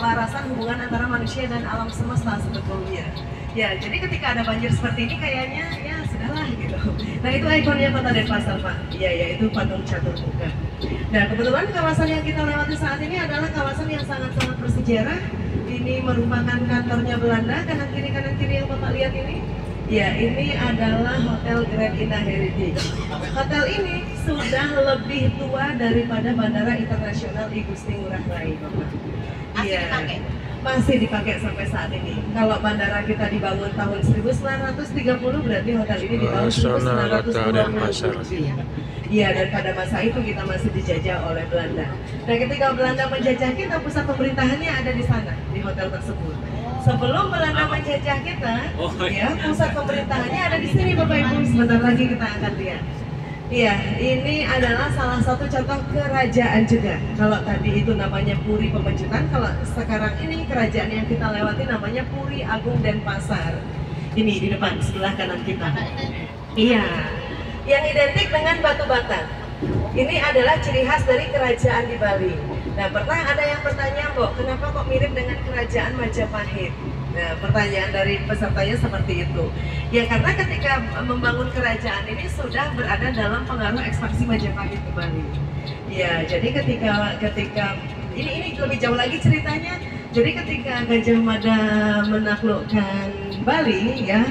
keselarasan hubungan antara manusia dan alam semesta sebetulnya. Ya, jadi ketika ada banjir seperti ini kayaknya ya sudahlah gitu. Nah itu ikonnya Kota Denpasar Pak. Iya ya, itu patung catur muka. Nah kebetulan kawasan yang kita lewati saat ini adalah kawasan yang sangat-sangat bersejarah. Ini merupakan kantornya Belanda, kanan kiri yang Bapak lihat ini. Ya, ini adalah Hotel Grand Indah Heritage. Hotel ini sudah lebih tua daripada Bandara Internasional I Gusti Ngurah Rai, Bapak. Masih Iya. dipakai? Masih dipakai sampai saat ini. Kalau bandara kita dibangun tahun 1930, berarti hotel ini dibangun 1920. Iya, dan pada masa itu kita masih dijajah oleh Belanda. Nah, ketika Belanda menjajah kita, pusat pemerintahannya ada di sana, di hotel tersebut. Sebelum Belanda menjajah kita, ya, pusat pemerintahannya ada di sini, Bapak Ibu. Sebentar lagi kita akan lihat. Iya, ini adalah salah satu contoh kerajaan juga. Kalau tadi itu namanya Puri Pemecutan, kalau sekarang ini kerajaan yang kita lewati namanya Puri Agung Denpasar. Ini di depan, sebelah kanan kita. Iya, yang identik dengan batu bata. Ini adalah ciri khas dari kerajaan di Bali. Nah, pernah ada yang bertanya, Mbok, kenapa kok mirip dengan kerajaan Majapahit? Nah, pertanyaan dari pesertanya seperti itu. Ya, karena ketika membangun kerajaan ini sudah berada dalam pengaruh ekspansi Majapahit ke Bali. Ya, jadi ketika ini lebih jauh lagi ceritanya. Jadi ketika Gajah Mada menaklukkan Bali, ya,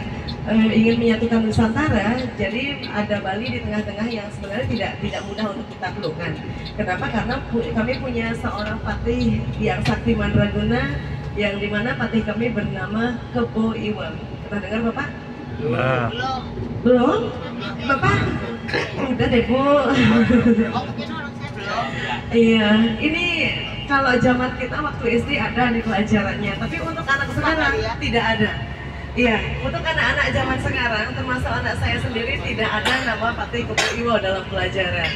ingin menyatukan Nusantara, jadi ada Bali di tengah-tengah yang sebenarnya tidak mudah untuk ditaklukkan. Kenapa? Karena kami punya seorang patih yang sakti mandraguna, yang dimana patih kami bernama Kebo Iwam. Pernah dengar Bapak? Nah. Belum? Bapak? Udah deh Bu. Iya, ini kalau zaman kita waktu SD ada di pelajarannya, tapi untuk anak sekarang tidak ada. Iya, untuk anak-anak zaman sekarang, termasuk anak saya sendiri, tidak ada nama Patih Kebo Iwo dalam pelajaran.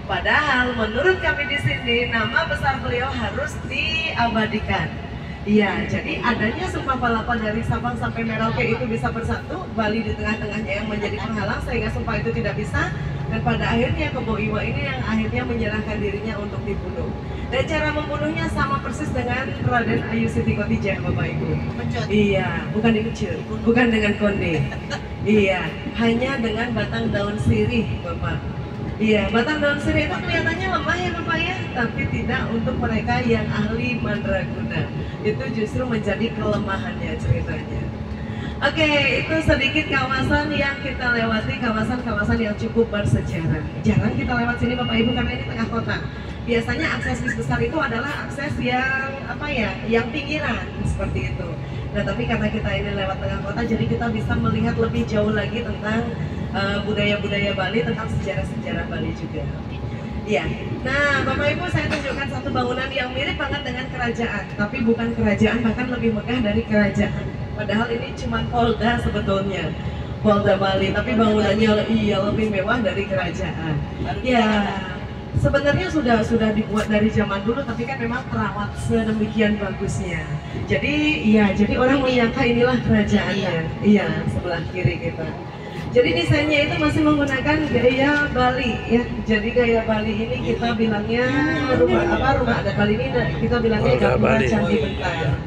Padahal menurut kami di sini, nama besar beliau harus diabadikan. Iya, jadi adanya Sumpah Palapa dari Sabang sampai Merauke itu bisa bersatu, Bali di tengah-tengahnya yang menjadi penghalang sehingga sumpah itu tidak bisa, dan pada akhirnya Kebo Iwa ini yang akhirnya menyerahkan dirinya untuk dibunuh. Dan cara membunuhnya sama persis dengan Raden Ayu Siti Kotijah, Bapak Ibu. Iya, bukan dipecut, bukan dengan konde. Iya, hanya dengan batang daun sirih, Bapak. Iya, batang daun sirih itu kelihatannya lemah ya Bapak ya, tapi tidak untuk mereka yang ahli mandraguna. Itu justru menjadi kelemahannya ceritanya. Oke, itu sedikit kawasan yang kita lewati, kawasan-kawasan yang cukup bersejarah. Jarang kita lewat sini Bapak Ibu karena ini tengah kota. Biasanya akses bis besar itu adalah akses yang yang pinggiran seperti itu. Nah, tapi karena kita ini lewat tengah kota, jadi kita bisa melihat lebih jauh lagi tentang budaya-budaya Bali, tentang sejarah-sejarah Bali juga. Iya. Nah, Bapak Ibu, saya tunjukkan satu bangunan yang mirip banget dengan kerajaan, tapi bukan kerajaan, bahkan lebih megah dari kerajaan. Padahal ini cuma polda sebetulnya, Polda Bali, tapi bangunannya lebih mewah dari kerajaan. Ya, sebenarnya sudah dibuat dari zaman dulu, tapi kan memang terawat sedemikian bagusnya. Jadi orang menyangka inilah kerajaannya. Iya, sebelah kiri kita. Jadi desainnya itu masih menggunakan gaya Bali ya. Jadi gaya Bali ini kita bilangnya rumah adat Bali ini kita bilangnya gapura candi bentar.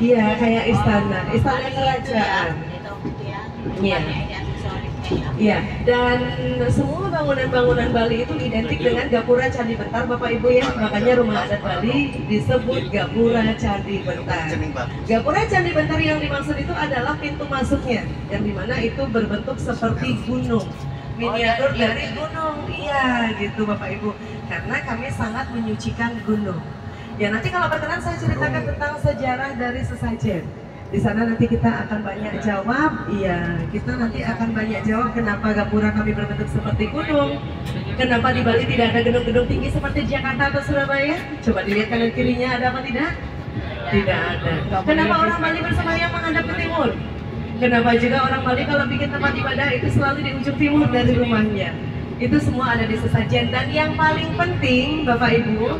Iya, kayak istana kerajaan. Iya. Iya, dan semua bangunan-bangunan Bali itu identik dengan gapura candi bentar Bapak Ibu ya. Makanya rumah adat Bali disebut gapura candi bentar. Gapura candi bentar yang dimaksud itu adalah pintu masuknya, yang dimana itu berbentuk seperti gunung, miniatur dari gunung. Iya gitu Bapak Ibu, karena kami sangat menyucikan gunung. Ya, nanti kalau berkenan saya ceritakan tentang sejarah dari sesajen. Di sana nanti kita akan banyak jawab. Iya, kita nanti akan banyak jawab kenapa gapura kami berbentuk seperti gunung, kenapa di Bali tidak ada gedung-gedung tinggi seperti Jakarta atau Surabaya. Coba dilihat kanan kirinya ada apa tidak? Tidak ada. Kenapa orang Bali bersembahyang menghadap ke timur? Kenapa juga orang Bali kalau bikin tempat ibadah itu selalu di ujung timur dari rumahnya? Itu semua ada di sesajen. Dan yang paling penting Bapak Ibu,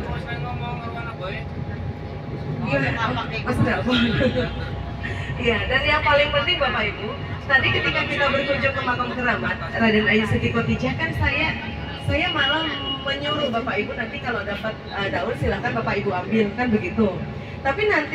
iya, dan yang paling penting Bapak Ibu, tadi ketika kita berkunjung ke makam keramat Raden Ayu Siti Kotijah, kan saya malah menyuruh Bapak Ibu nanti kalau dapat daun silahkan Bapak Ibu ambil, kan begitu. Tapi nanti